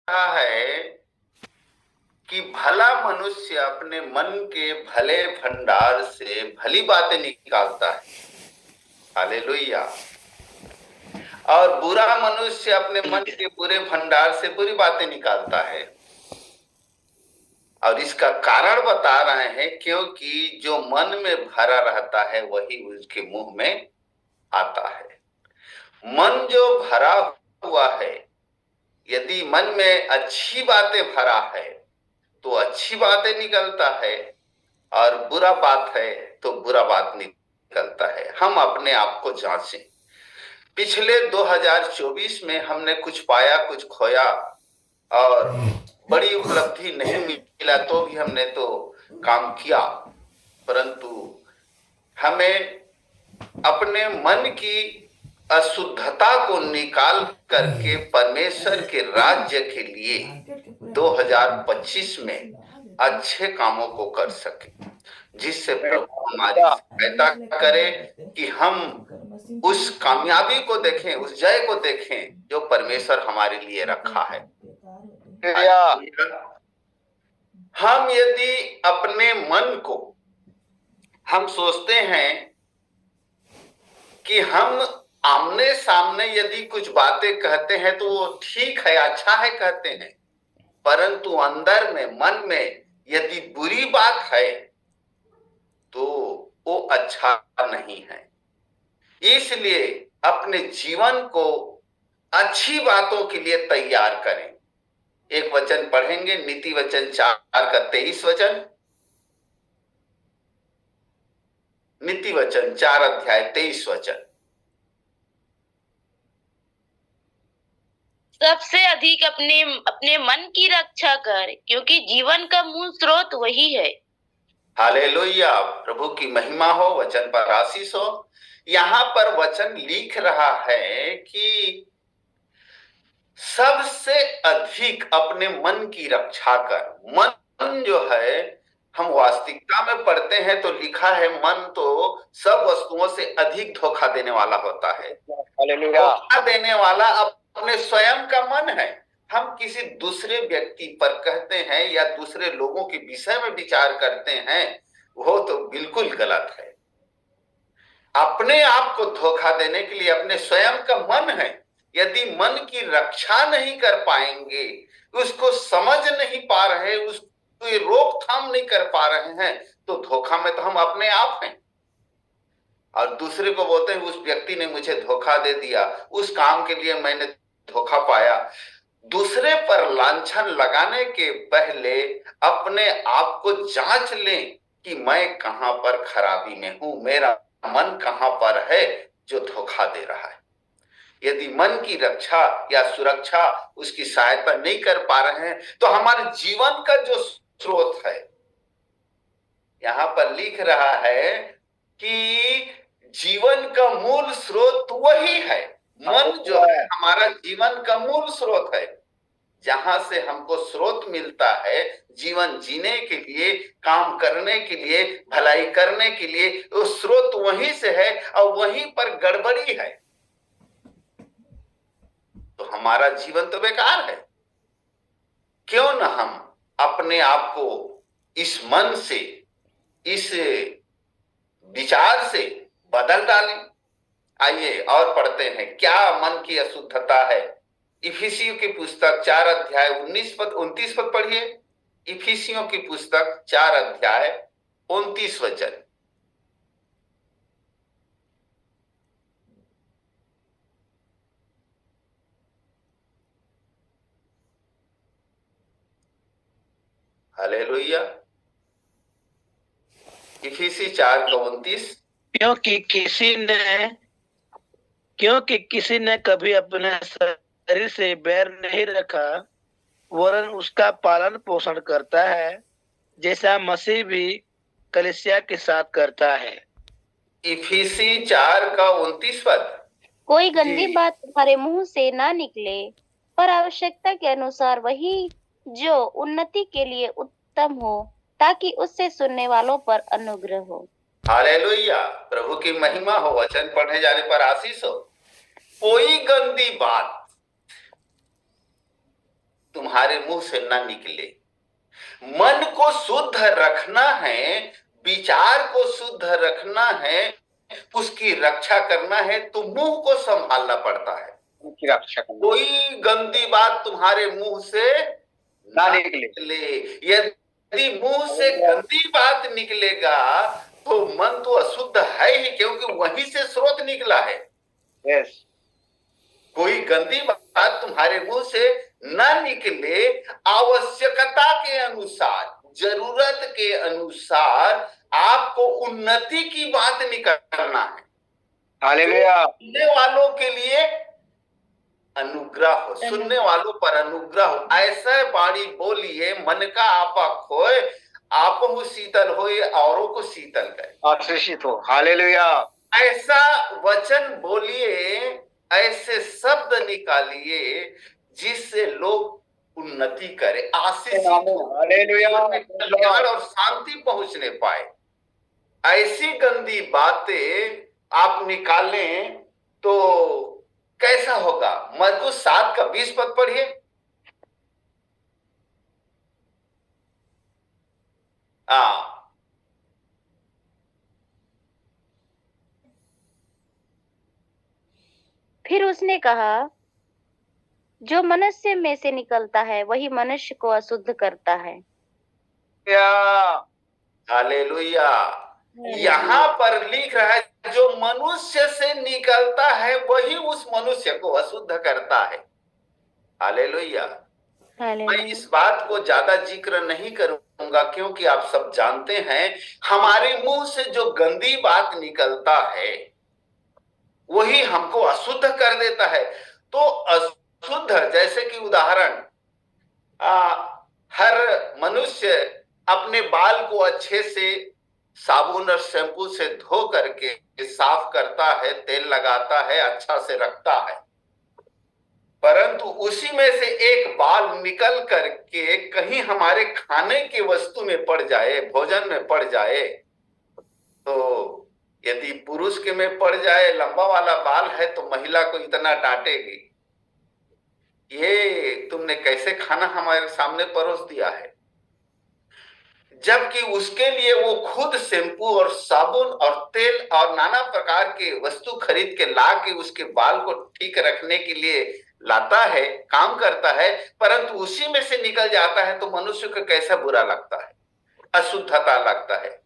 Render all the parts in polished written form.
रहा है कि भला मनुष्य अपने मन के भले भंडार से भली बातें निकालता है। हालेलुया। और बुरा मनुष्य अपने मन के बुरे भंडार से बुरी बातें निकालता है। और इसका कारण बता रहे हैं, क्योंकि जो मन में भरा रहता है वही उसके मुंह में आता है। मन जो भरा हुआ है, यदि मन में अच्छी बातें भरा है तो अच्छी बातें निकलता है, और बुरा बात है तो बुरा बात निकलता है। हम अपने आप को जांचें। पिछले 2024 में हमने कुछ पाया कुछ खोया, और बड़ी उपलब्धि नहीं मिला तो भी हमने तो काम किया, परंतु हमें अपने मन की अशुद्धता को निकाल करके परमेश्वर के राज्य के लिए 2025 में अच्छे कामों को कर सके, जिससे प्रभु हमारी सहायता करे कि हम उस कामयाबी को देखें, उस जय को देखें जो परमेश्वर हमारे लिए रखा है। हम यदि अपने मन को, हम सोचते हैं कि हम आमने सामने यदि कुछ बातें कहते हैं तो वो ठीक है, अच्छा है कहते हैं, परंतु अंदर में मन में यदि बुरी बात है तो वो अच्छा नहीं है। इसलिए अपने जीवन को अच्छी बातों के लिए तैयार करें। एक वचन पढ़ेंगे, नीति वचन 4 का 23 वचन। नीति वचन 4 अध्याय 23 वचन। सबसे अधिक अपने अपने मन की रक्षा कर, क्योंकि जीवन का मूल स्रोत वही है। हालेलुया। प्रभु की महिमा हो, वचन पर आशीष हो। यहाँ पर वचन लिख रहा है कि सबसे अधिक अपने मन की रक्षा कर। मन जो है, हम वास्तविकता में पढ़ते हैं तो लिखा है मन तो सब वस्तुओं से अधिक धोखा देने वाला होता है। धोखा देने वाला अपने स्वयं का मन है। हम किसी दूसरे व्यक्ति पर कहते हैं या दूसरे लोगों के विषय में विचार करते हैं, वो तो बिल्कुल गलत है। अपने आप को धोखा देने के लिए अपने स्वयं का मन है। यदि मन की रक्षा नहीं कर पाएंगे, उसको समझ नहीं पा रहे, उसको रोकथाम नहीं कर पा रहे हैं, तो धोखा में तो हम अपने आप हैं। और दूसरे को बोलते हैं उस व्यक्ति ने मुझे धोखा दे दिया, उस काम के लिए मैंने धोखा पाया। दूसरे पर लांछन लगाने के पहले अपने आप को जांच लें कि मैं कहां पर खराबी में हूं, मेरा मन कहां पर है जो धोखा दे रहा है। यदि मन की रक्षा या सुरक्षा उसकी सहायता नहीं कर पा रहे हैं, तो हमारे जीवन का जो स्रोत है, यहां पर लिख रहा है कि जीवन का मूल स्रोत वही है। मन जो है हमारा जीवन का मूल स्रोत है, जहां से हमको स्रोत मिलता है जीवन जीने के लिए, काम करने के लिए, भलाई करने के लिए। वो स्रोत वहीं से है और वहीं पर गड़बड़ी है तो हमारा जीवन तो बेकार है। क्यों न हम अपने आप को इस मन से, इस विचार से बदल डालें। आइए और पढ़ते हैं क्या मन की अशुद्धता है। इफिसियों की पुस्तक 4 अध्याय 29 पद पढ़िए। इफिसियों की पुस्तक 4 अध्याय 29 वचन। हालेलुया। इफिसी 4 का 29। क्योंकि किसी ने कभी अपने शरीर से बैर नहीं रखा, वरन उसका पालन पोषण करता है, जैसा मसीह भी कलीसिया के साथ करता है। इफिसी 4 का 29 पद। कोई गंदी बात तुम्हारे मुंह से ना निकले, पर आवश्यकता के अनुसार वही जो उन्नति के लिए उत्तम हो, ताकि उससे सुनने वालों पर अनुग्रह हो। हालेलुया। प्रभु की महिमा हो, वचन पढ़ने जाने पर आशीष हो। कोई गंदी बात तुम्हारे मुंह से ना निकले। मन को शुद्ध रखना है, विचार को शुद्ध रखना है, उसकी रक्षा करना है तो मुंह को संभालना पड़ता है। उनकी रक्षा करना, कोई गंदी बात तुम्हारे मुंह से ना ना निकले। निकले। यदि मुंह से गंदी बात निकलेगा तो मन तो अशुद्ध है ही, क्योंकि वहीं से स्रोत निकला है। यस, कोई गंदी बात तुम्हारे मुंह से ना निकले, आवश्यकता के अनुसार, जरूरत के अनुसार आपको उन्नति की बात निकालना है। हालेलुया। सुनने वालों के लिए अनुग्रह हो, सुनने वालों पर अनुग्रह हो। ऐसा वाणी बोलिए, मन का आपा खोए, आप हूँ शीतल हो, औरों को शीतल करे, आशीषित हो। हालेलुया। ऐसा वचन बोलिए, ऐसे शब्द निकालिए जिससे लोग उन्नति करे, आशीषित हो, हालेलुया। जीवन में कल्याण और शांति पहुंचने पाए। ऐसी गंदी बातें आप निकालें तो कैसा होगा? मरकुस 7 का 20 पद पढ़िए। फिर उसने कहा, जो मनुष्य में से निकलता है वही मनुष्य को अशुद्ध करता है। हालेलुया। यहाँ पर लिख रहा है, जो मनुष्य से निकलता है वही उस मनुष्य को अशुद्ध करता है। हालेलुया। मैं इस बात को ज्यादा जिक्र नहीं करूंगा, क्योंकि आप सब जानते हैं हमारे मुंह से जो गंदी बात निकलता है वही हमको अशुद्ध कर देता है। तो अशुद्ध, जैसे कि उदाहरण, हर मनुष्य अपने बाल को अच्छे से साबुन और शैम्पू से धो करके साफ करता है, तेल लगाता है, अच्छा से रखता है। परंतु उसी में से एक बाल निकल करके कहीं हमारे खाने की वस्तु में पड़ जाए, भोजन में पड़ जाए, तो यदि पुरुष के में पड़ जाए, लंबा वाला बाल है, तो महिला को इतना डांटेगी, ये तुमने कैसे खाना हमारे सामने परोस दिया है। जबकि उसके लिए वो खुद शैम्पू और साबुन और तेल और नाना प्रकार के वस्तु खरीद के ला के उसके बाल को ठीक रखने के लिए लाता है, काम करता है, परंतु उसी में से निकल जाता है तो मनुष्य को कैसा बुरा लगता है, अशुद्धता लगता है।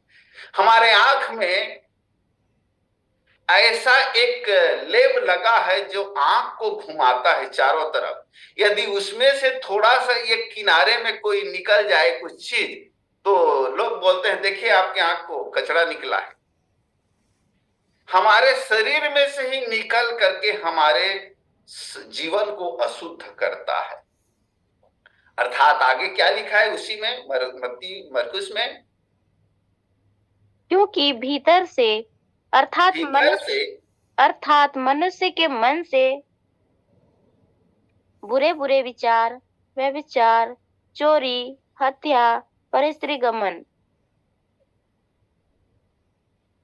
हमारे आंख में ऐसा एक लेप लगा है जो आंख को घुमाता है चारों तरफ। यदि उसमें से थोड़ा सा ये किनारे में कोई निकल जाए कुछ चीज, तो लोग बोलते हैं देखिए आपके आंख को कचरा निकला है। हमारे शरीर में से ही निकल करके हमारे जीवन को अशुद्ध करता है। अर्थात आगे क्या लिखा है उसी में, मरकुस में, क्योंकि भीतर से अर्थात मनुष्य के मन से बुरे बुरे विचार, व्यभिचार, चोरी, हत्या, परस्त्री गमन।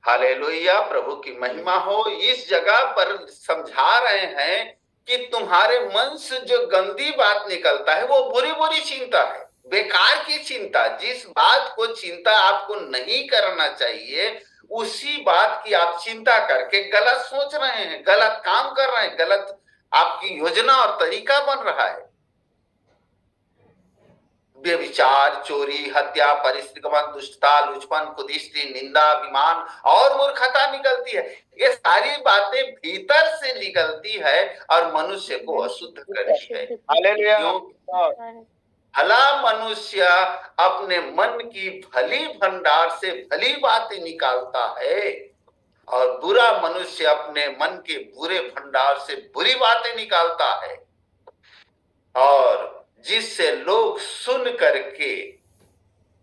हालेलुया, प्रभु की महिमा हो। इस जगह पर समझा रहे हैं कि तुम्हारे मन से जो गंदी बात निकलता है वो बुरी बुरी चिंता है, बेकार की चिंता। जिस बात को चिंता आपको नहीं करना चाहिए, उसी बात की आप चिंता करके गलत सोच रहे हैं, गलत काम कर रहे हैं, गलत आपकी योजना और तरीका बन रहा है। व्यभिचार, चोरी, हत्या, परिस्थितिगमन, दुष्टता, लुचपन, कुदिष्टि, निंदा, अभिमान और मूर्खता निकलती है। ये सारी बातें भीतर से निकलती है और मनुष्य को अशुद्ध करती है। भला मनुष्य अपने मन की भली भंडार से भली बातें निकालता है और बुरा मनुष्य अपने मन के बुरे भंडार से बुरी बातें निकालता है, और जिससे लोग सुन करके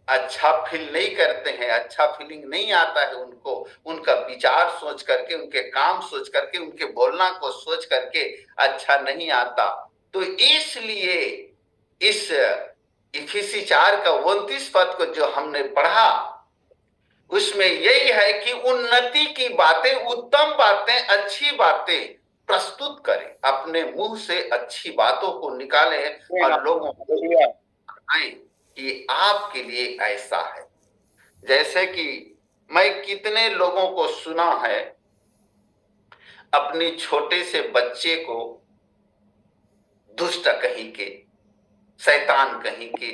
अच्छा फील नहीं करते हैं, अच्छा फीलिंग नहीं आता है उनको, उनका विचार सोच करके, उनके काम सोच करके, उनके बोलना को सोच करके अच्छा नहीं आता। तो इसलिए इस इफिसी 4 का 29 पद को जो हमने पढ़ा, उसमें यही है कि उन्नति की बातें, उत्तम बातें, अच्छी बातें प्रस्तुत करें, अपने मुंह से अच्छी बातों को निकालें और लोगों को हालेलुया। बताएं कि आपके लिए ऐसा है। जैसे कि मैं कितने लोगों को सुना है अपनी छोटे से बच्चे को दुष्ट कहीं के, शैतान कहीं के,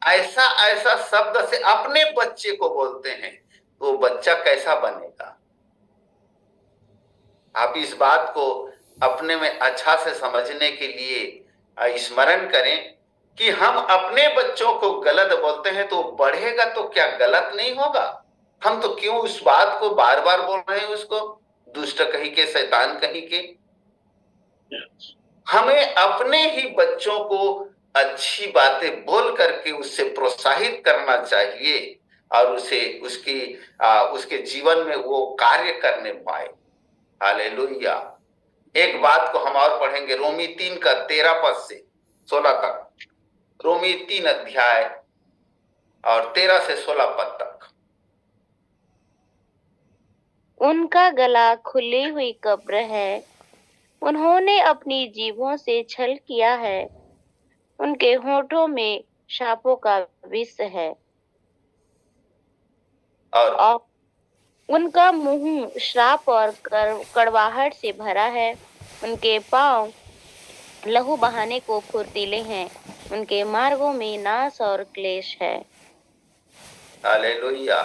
ऐसा ऐसा शब्द से अपने बच्चे को बोलते हैं, तो बच्चा कैसा बनेगा? आप इस बात को अपने में अच्छा से समझने के लिए स्मरण करें कि हम अपने बच्चों को गलत बोलते हैं तो बढ़ेगा तो क्या गलत नहीं होगा? हम तो क्यों उस बात को बार बार बोल रहे हैं, उसको दुष्ट कहीं के, शैतान कहीं के? हमें अपने ही बच्चों को अच्छी बातें बोल करके उससे प्रोत्साहित करना चाहिए और उसे उसके जीवन में वो कार्य करने पाए। हालेलुया। एक बात को हम और पढ़ेंगे, रोमी 3 का 13 पद से 16 तक। रोमी 3 अध्याय और 13 से 16 पद तक। उनका गला खुली हुई कब्र है, उन्होंने अपनी जीभों से छल किया है, उनके होठों में शापों का विष है और उनका मुंह श्राप और कड़वाहट से भरा है। उनके पांव लहू बहाने को फुर्तीले हैं, उनके मार्गों में नाश और क्लेश है। हालेलुया।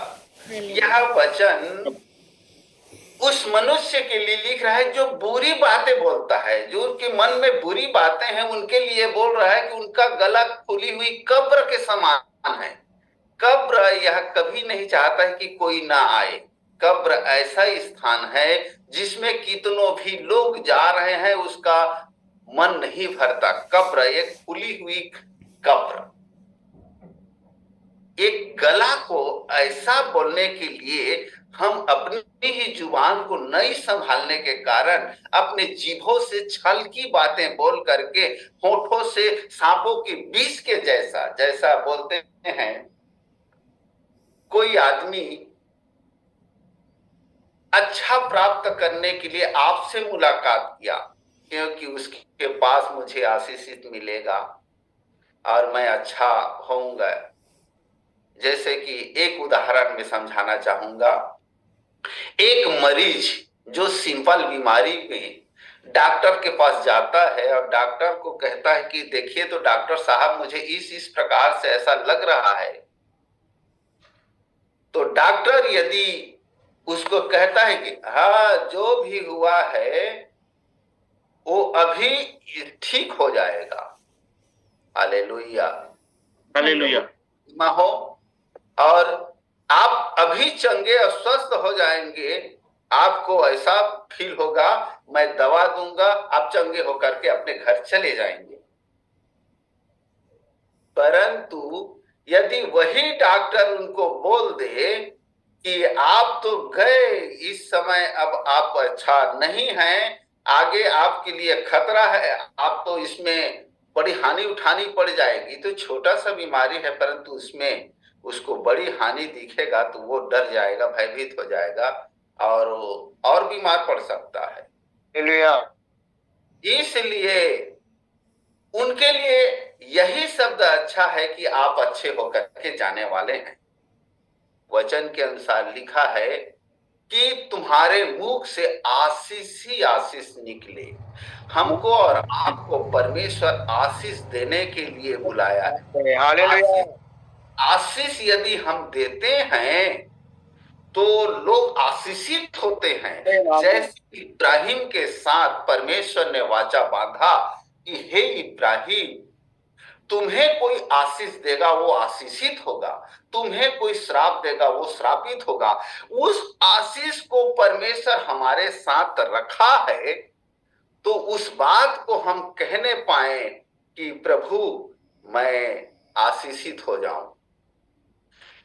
यह वचन उस मनुष्य के लिए लिख रहा है जो बुरी बातें बोलता है, जो उनके मन में बुरी बातें हैं, उनके लिए बोल रहा है कि उनका गला खुली हुई कब्र के समान है। कब्र यह कभी नहीं चाहता है कि कोई ना आए। कब्र ऐसा स्थान है जिसमें कितनों भी लोग जा रहे हैं, उसका मन नहीं भरता। कब्र एक खुली हुई कब्र। एक गला को ऐसा बोलने के लिए हम अपनी ही जुबान को नहीं संभालने के कारण अपने जीभों से छल की बातें बोल करके, होठों से सांपों के विष के जैसा, जैसा बोलते हैं, कोई आदमी अच्छा प्राप्त करने के लिए आपसे मुलाकात किया क्योंकि उसके पास मुझे आशीषित मिलेगा और मैं अच्छा होऊंगा। जैसे कि एक उदाहरण में समझाना चाहूंगा, एक मरीज जो सिंपल बीमारी में डॉक्टर के पास जाता है और डॉक्टर को कहता है कि देखिए तो डॉक्टर साहब, मुझे इस प्रकार से ऐसा लग रहा है, तो डॉक्टर यदि उसको कहता है कि हाँ जो भी हुआ है वो अभी ठीक हो जाएगा, हालेलुया, हालेलुया हो, और आप अभी चंगे और स्वस्थ हो जाएंगे, आपको ऐसा फील होगा, मैं दवा दूंगा, आप चंगे होकर के अपने घर चले जाएंगे। परंतु यदि वही डॉक्टर उनको बोल दे कि आप तो गए, इस समय अब आप अच्छा नहीं हैं, आगे आपके लिए खतरा है, आप तो इसमें बड़ी हानि उठानी पड़ जाएगी, तो छोटा सा बीमारी है परंतु उसमें उसको बड़ी हानि दिखेगा तो वो डर जाएगा, भयभीत हो जाएगा और बीमार पड़ सकता है। इसलिए उनके लिए यही शब्द अच्छा है कि आप अच्छे होकर के जाने वाले हैं। वचन के अनुसार लिखा है कि तुम्हारे मुख से आशीष ही आशीष निकले। हमको और आपको परमेश्वर आशीष देने के लिए बुलाया है। आशीष यदि हम देते हैं तो लोग आशीषित होते हैं। जैसे इब्राहिम के साथ परमेश्वर ने वाचा बांधा कि हे इब्राहिम, तुम्हें कोई आशीष देगा वो आशीषित होगा, तुम्हें कोई श्राप देगा वो श्रापित होगा। उस आशीष को परमेश्वर हमारे साथ रखा है तो उस बात को हम कहने पाए कि प्रभु मैं आशीषित हो जाऊं,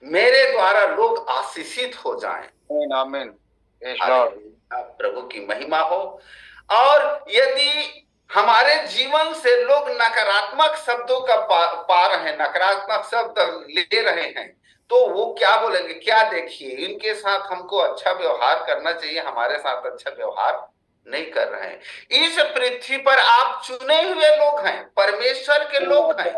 मेरे द्वारा लोग आशीषित हो जाएं। आमीन। प्रभु की महिमा हो। और यदि हमारे जीवन से लोग नकारात्मक शब्दों का पा रहे हैं, नकारात्मक शब्द ले रहे हैं, तो वो क्या बोलेंगे, क्या देखिए इनके साथ हमको अच्छा व्यवहार करना चाहिए, हमारे साथ अच्छा व्यवहार नहीं कर रहे हैं। इस पृथ्वी पर आप चुने हुए लोग हैं, परमेश्वर के लोग हैं।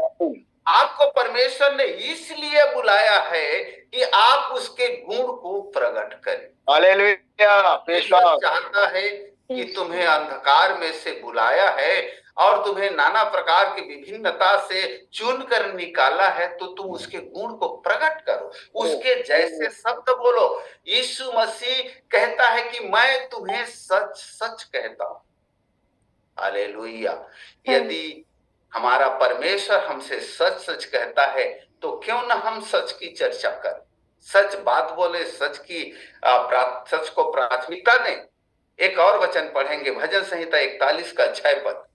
आपको परमेश्वर ने इसलिए बुलाया है कि आप उसके गुण को प्रकट करें। हालेलुया, प्रेज परमेश्वर गॉड। चाहता है कि तुम्हें अंधकार में से बुलाया है और तुम्हें नाना प्रकार की विभिन्नता से चुन कर निकाला है, तो तुम उसके गुण को प्रकट करो, उसके जैसे शब्द बोलो। यीशु मसीह कहता है कि मैं तुम्हें सच सच कहता हूं। हालेलुया। यदि हमारा परमेश्वर हमसे सच सच कहता है तो क्यों ना हम सच की चर्चा करें, सच बात बोले, सच को प्राथमिकता दें। एक और वचन पढ़ेंगे, भजन संहिता 41 का 6 पद।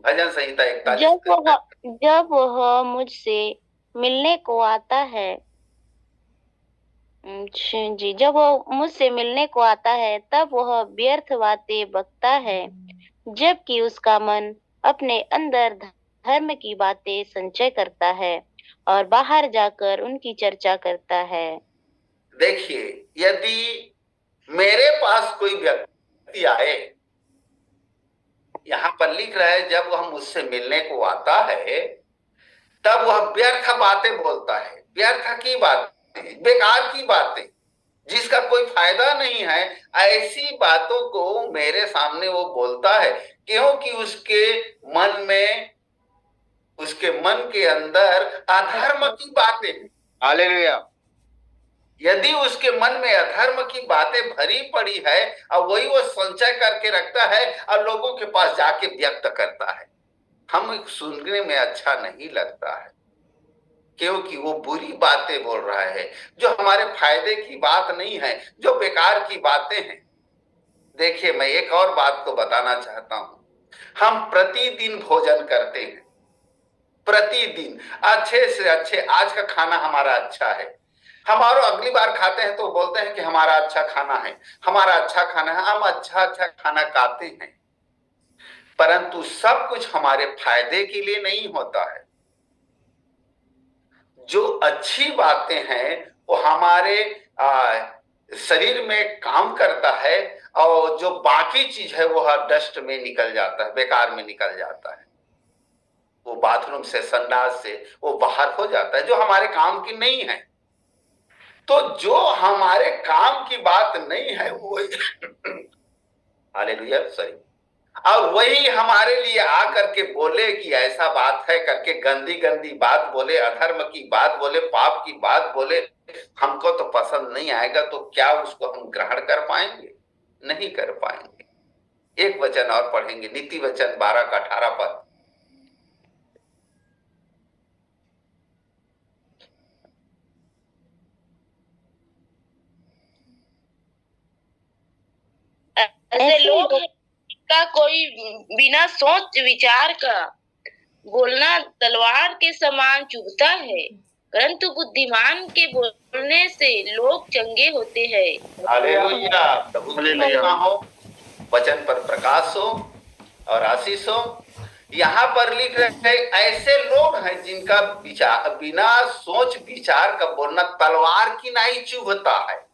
भजन संहिता 41 जब वह मुझसे मिलने को आता है, जी, जब वो मुझसे मिलने को आता है तब वह व्यर्थ बातें बकता है, जबकि उसका मन अपने अंदर धर्म की बातें संचय करता है और बाहर जाकर उनकी चर्चा करता है। देखिए, यदि मेरे पास कोई व्यक्ति आए, यहाँ पर लिख रहा है जब वह मुझसे मिलने को आता है तब वह व्यर्थ बातें बोलता है, व्यर्थ की बातें, बेकार की बातें, जिसका कोई फायदा नहीं है, ऐसी बातों को मेरे सामने वो बोलता है, क्योंकि उसके मन के अंदर अधर्म की बातें हैं। हालेलुया। यदि उसके मन में अधर्म की बातें भरी पड़ी है और वही वो संचय करके रखता है और लोगों के पास जाके व्यक्त करता है, हम सुनने में अच्छा नहीं लगता है, क्योंकि वो बुरी बातें बोल रहा है जो हमारे फायदे की बात नहीं है, जो बेकार की बातें हैं। देखिए, मैं एक और बात को बताना चाहता हूं। हम प्रतिदिन भोजन करते हैं, प्रतिदिन अच्छे से अच्छे, आज का खाना हमारा अच्छा है, हमारो अगली बार खाते हैं तो बोलते हैं कि हमारा अच्छा खाना है, हमारा अच्छा खाना है, हम अच्छा अच्छा खाना खाते हैं, परंतु सब कुछ हमारे फायदे के लिए नहीं होता है। जो अच्छी बातें हैं वो हमारे शरीर में काम करता है, और जो बाकी चीज है वो हर डस्ट में निकल जाता है, बेकार में निकल जाता है, वो बाथरूम से, संडास से वो बाहर हो जाता है, जो हमारे काम की नहीं है। तो जो हमारे काम की बात नहीं है वो हालेलुया, सॉरी, और वही हमारे लिए आकर के बोले कि ऐसा बात है करके, गंदी गंदी बात बोले, अधर्म की बात बोले, पाप की बात बोले, हमको तो पसंद नहीं आएगा, तो क्या उसको हम ग्रहण कर पाएंगे? नहीं कर पाएंगे। एक वचन और पढ़ेंगे, नीति वचन 12 का 18 पद। ऐसे लोग का कोई बिना सोच विचार का बोलना तलवार के समान चुभता है, परंतु बुद्धिमान के बोलने से लोग चंगे होते हैं। हालेलुया, प्रभु की महिमा हो, वचन पर प्रकाश हो और आशीष हो। यहाँ पर लिख रहे हैं ऐसे लोग हैं जिनका विचार, बिना सोच विचार का बोलना तलवार की नाई चुभता है।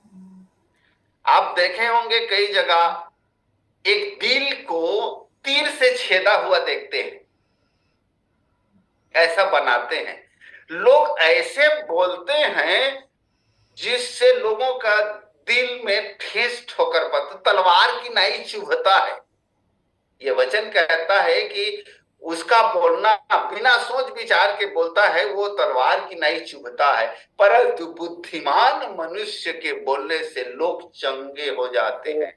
आप देखे होंगे कई जगह एक दिल को तीर से छेदा हुआ देखते हैं, ऐसा बनाते हैं लोग, ऐसे बोलते हैं जिससे लोगों का दिल में ठेस ठोकर पड़ता, तलवार की नाई चुभता है। ये वचन कहता है कि उसका बोलना बिना सोच विचार के बोलता है, वो तलवार की नाई चुभता है, परंतु बुद्धिमान मनुष्य के बोलने से लोग चंगे हो जाते हैं।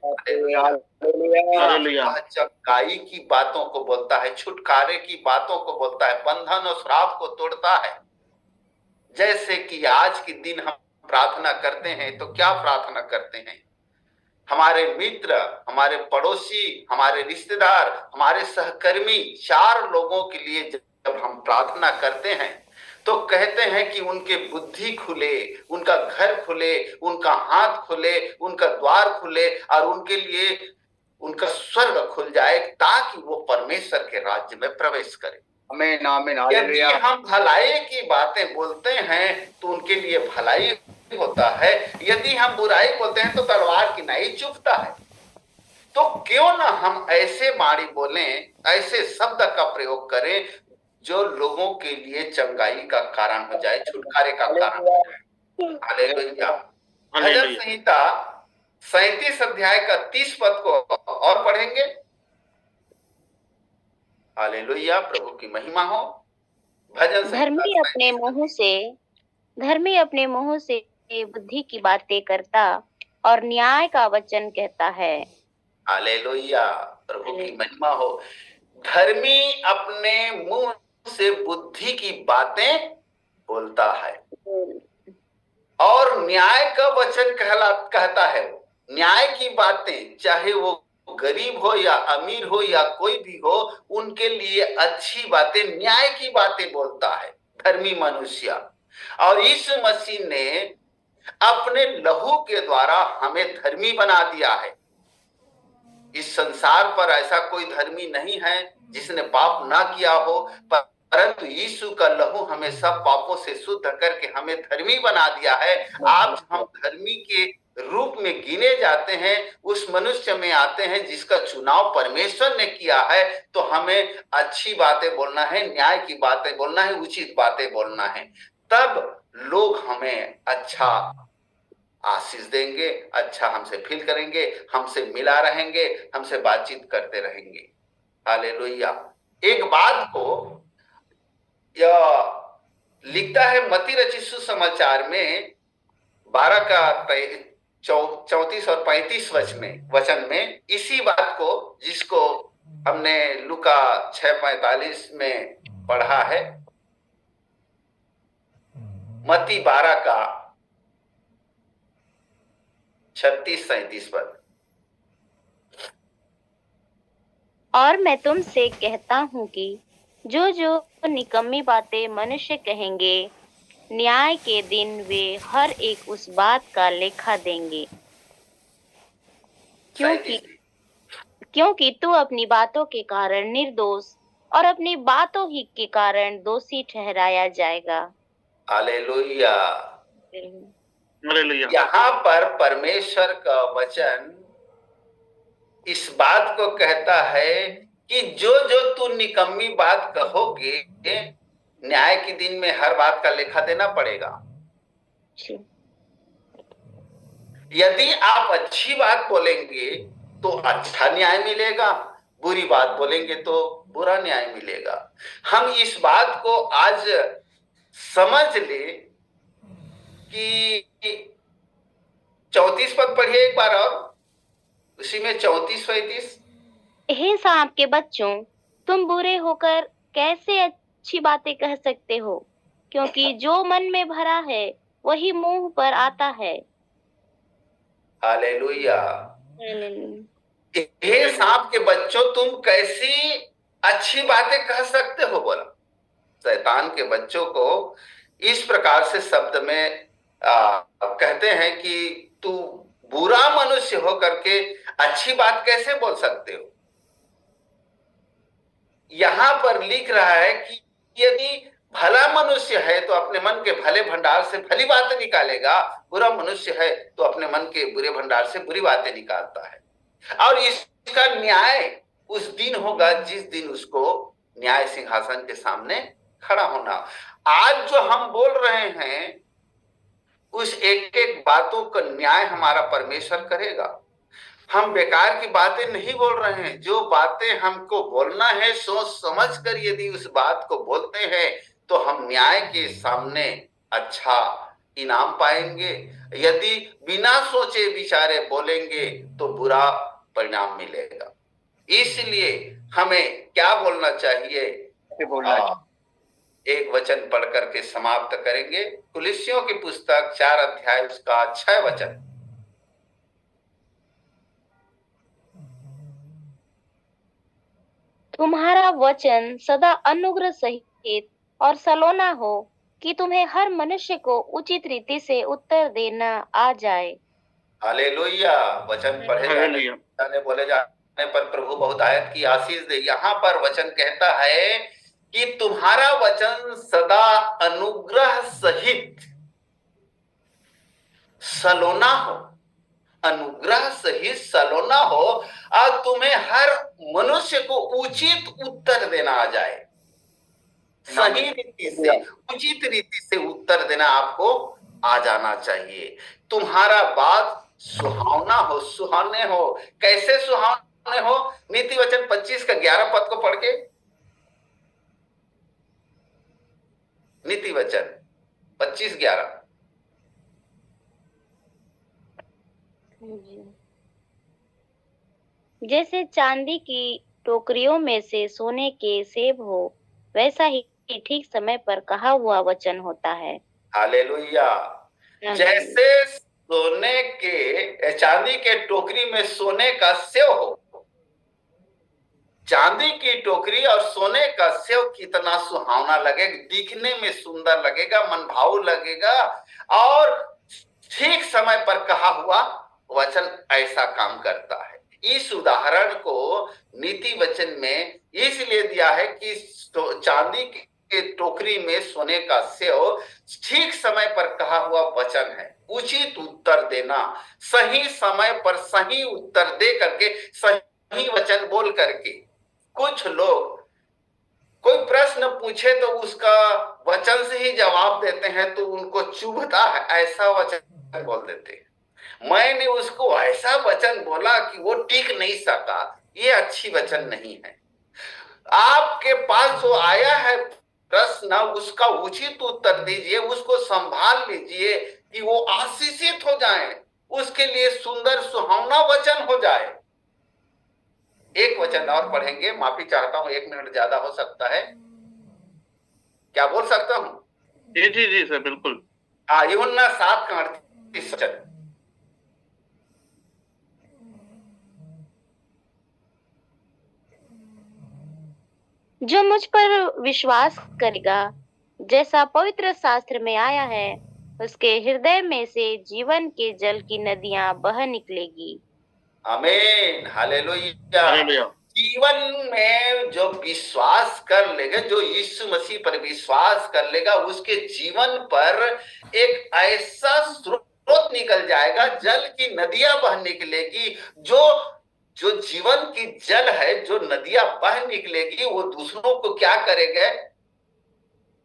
चंगाई की बातों को बोलता है, छुटकारे की बातों को बोलता है, बंधन और श्राप को तोड़ता है। जैसे कि आज के दिन हम प्रार्थना करते हैं तो क्या प्रार्थना करते हैं? हमारे मित्र, हमारे पड़ोसी, हमारे रिश्तेदार, हमारे सहकर्मी, 4 लोगों के लिए जब हम प्रार्थना करते हैं तो कहते हैं कि उनके बुद्धि खुले, उनका घर खुले, उनका हाथ खुले, उनका द्वार खुले और उनके लिए उनका स्वर्ग खुल जाए, ताकि वो परमेश्वर के राज्य में प्रवेश करें। आमीन आमीन यदि हालेलुया। हम भलाई की बातें बोलते हैं तो उनके लिए भलाई होता है, यदि हम बुराई बोलते हैं तो तलवार की नहीं चुभता है। तो क्यों ना हम ऐसे वाणी बोलें, ऐसे शब्द का प्रयोग करें जो लोगों के लिए चंगाई का कारण हो जाए, छुटकारे का कारण हो जाए। हालेलुया। भजन संहिता 37 अध्याय का 30 पद को और पढ़ेंगे। हालेलुया, प्रभु की महिमा हो। भजन संहिता धर्मी अपने मुंह से बुद्धि की बातें करता और न्याय का वचन कहता है। हालेलुया, प्रभु की महिमा हो। धर्मी अपने मुंह से बुद्धि की बातें बोलता है और न्याय का वचन कहता है। न्याय की बातें, चाहे वो गरीब हो या अमीर हो या कोई भी हो, उनके लिए अच्छी बातें, न्याय की बातें बोलता है धर्मी मनुष्य। और यीशु मसीह ने अपने लहू के द्वारा हमें धर्मी बना दिया है। इस संसार पर ऐसा कोई धर्मी नहीं है जिसने पाप ना किया हो, परंतु यीशु का लहू हमें सब पापों से शुद्ध करके हमें धर्मी बना दिया है। आज हम धर्मी के रूप में गिने जाते हैं, उस मनुष्य में आते हैं जिसका चुनाव परमेश्वर ने किया है। तो हमें अच्छी बातें बोलना है, न्याय की बातें बोलना है, उचित बातें बोलना है, तब लोग हमें अच्छा आशीष देंगे, अच्छा हमसे फील करेंगे, हमसे मिला रहेंगे, हमसे बातचीत करते रहेंगे। हालेलुया। एक बात को यह लिखता है मत्ती रचित सुसमाचार में 12 का 34 और 35 वचन में इसी बात को, जिसको हमने लूका 6:45 में पढ़ा है, मत्ती 12 का 36-37 पद। और मैं तुमसे कहता हूँ कि जो जो निकम्मी बातें मनुष्य कहेंगे, न्याय के दिन वे हर एक उस बात का लेखा देंगे। क्योंकि तू अपनी बातों के कारण निर्दोष और अपनी बातों ही के कारण दोषी ठहराया जाएगा। हालेलुया। हालेलुया। यहाँ पर परमेश्वर का वचन इस बात को कहता है कि जो जो तू निकम्मी बात कहोगे, न्याय के दिन में हर बात का लेखा देना पड़ेगा। यदि आप अच्छी बात बोलेंगे तो अच्छा न्याय मिलेगा, बुरी बात बोलेंगे तो बुरा न्याय मिलेगा। हम इस बात को आज समझ ले कि 34 पद पढ़िए एक बार, और उसी में 34-35। हे सांप के बच्चों, तुम बुरे होकर कैसे अच्छी बातें कह सकते हो? क्योंकि जो मन में भरा है वही मुंह पर आता है। हालेलुया। हे सांप के बच्चों, तुम कैसी अच्छी बातें कह सकते हो? बोला शैतान के बच्चों को इस प्रकार से शब्द में कहते हैं कि तू बुरा मनुष्य हो करके अच्छी बात कैसे बोल सकते हो। यहां पर लिख रहा है कि यदि भला मनुष्य है तो अपने मन के भले भंडार से भली बातें निकालेगा, बुरा मनुष्य है तो अपने मन के बुरे भंडार से बुरी बातें निकालता है। और इसका न्याय उस दिन होगा जिस दिन उसको न्याय सिंहासन के सामने खड़ा होना। आज जो हम बोल रहे हैं उस एक एक बातों का न्याय हमारा परमेश्वर करेगा। हम बेकार की बातें नहीं बोल रहे हैं। जो बातें हमको बोलना है, सोच समझ कर यदि उस बात को बोलते हैं तो हम न्याय के सामने अच्छा इनाम पाएंगे। यदि बिना सोचे विचारे बोलेंगे तो बुरा परिणाम मिलेगा। इसलिए हमें क्या बोलना चाहिए? एक वचन पढ़ करके समाप्त करेंगे। कुलिस्सियों की पुस्तक 4 अध्याय उसका 6 वचन। तुम्हारा वचन सदा अनुग्रह सहित और सलोना हो कि तुम्हें हर मनुष्य को उचित रीति से उत्तर देना आ जाए। हालेलुया। वचन पढ़े जाने बोले जाने पर प्रभु बहुत आयत की आशीष दे। यहाँ पर वचन कहता है कि तुम्हारा वचन सदा अनुग्रह सहित सलोना हो, अनुग्रह सहित सलोना हो, और तुम्हें हर मनुष्य को उचित उत्तर देना आ जाए। सही रीति से, उचित रीति से उत्तर देना आपको आ जाना चाहिए। तुम्हारा बात सुहावना हो, सुहावने हो। कैसे सुहावने हो? नीति वचन 25 का 11 पद को पढ़ के। नीति वचन 25:11। जैसे चांदी की टोकरियों में से सोने के सेब हो, वैसा ही ठीक समय पर कहा हुआ वचन होता है। हालेलुया। जैसे सोने के, चांदी के टोकरी में सोने का सेव हो, चांदी की टोकरी और सोने का सेव कितना सुहावना लगेगा, दिखने में सुंदर लगेगा, मनभाऊ लगेगा, और ठीक समय पर कहा हुआ वचन ऐसा काम करता है। इस उदाहरण को नीति वचन में इसलिए दिया है कि चांदी के टोकरी में सोने का सेव ठीक समय पर कहा हुआ वचन है। उचित उत्तर देना, सही समय पर सही उत्तर दे करके, सही वचन बोल करके। कुछ लोग कोई प्रश्न पूछे तो उसका वचन से ही जवाब देते हैं, तो उनको चुभता है, ऐसा वचन बोल देते हैं। मैंने उसको ऐसा वचन बोला कि वो टिक नहीं सका, ये अच्छी वचन नहीं है। आपके पास जो आया है प्रश्न, उसका उचित उत्तर दीजिए, उसको संभाल लीजिए कि वो आशीषित हो जाए, उसके लिए सुंदर सुहावना वचन हो जाए। एक वचन और पढ़ेंगे, माफी चाहता हूं, 1 मिनट ज्यादा हो सकता है, क्या बोल सकता हूं? जी जी जी सर, बिल्कुल। यूहन्ना 7:38 वचन। जो मुझ पर विश्वास करेगा, जैसा पवित्र शास्त्र में आया है, उसके हृदय में से जीवन के जल की नदियां बह निकलेगी। आमीन, हालेलुया। हालेलुया। जीवन में जो विश्वास कर लेगा, जो यीशु मसीह पर विश्वास कर लेगा, उसके जीवन पर एक ऐसा स्रोत निकल जाएगा, जल की नदियां बह निकलेगी। जो जीवन की जल है, जो नदियां बह निकलेगी, वो दूसरों को क्या करेगा?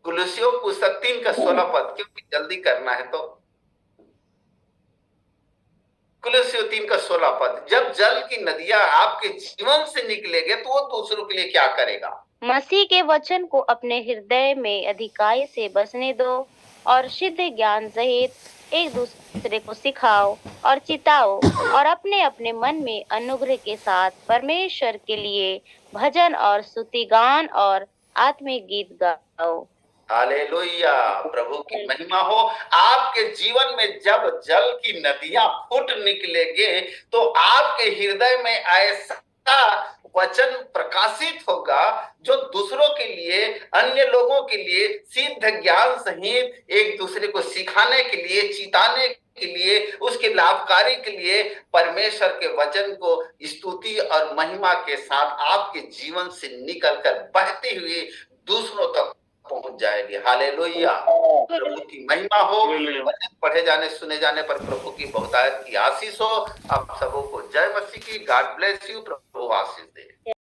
कुलुस्सियों को 3:16 पद, क्योंकि जल्दी करना है तो कुलुस्सियों 3:16 पद। जब जल की नदियां आपके जीवन से निकलेंगे तो वो दूसरों के लिए क्या करेगा? मसीह के वचन को अपने हृदय में अधिकाई से बसने दो, और सिद्ध ज्ञान सहित एक दूसरे को सिखाओ और चिताओ, और अपने अपने मन में अनुग्रह के साथ परमेश्वर के लिए भजन और स्तुति गान और आत्मिक गीत गाओ। हालेलुया, प्रभु की महिमा हो। आपके जीवन में जब जल की नदियां फूट निकलेंगे, तो आपके हृदय में ऐसा वचन प्रकाशित होगा, जो दूसरों के लिए, अन्य लोगों के लिए सिद्ध ज्ञान सहित एक दूसरे को सिखाने के लिए, चिताने के लिए, उसके लाभकारी के लिए परमेश्वर के वचन को स्तुति और महिमा के साथ आपके जीवन से निकलकर बहती हुई दूसरों तक पहुंच जाएगी। हालेलुया, प्रभु की महिमा हो। वचन पढ़े जाने, सुने जाने पर प्रभु की बहुतायत की आशीष हो। आप सबों को जय मसीह की। God bless you. Prabhu Ashish they.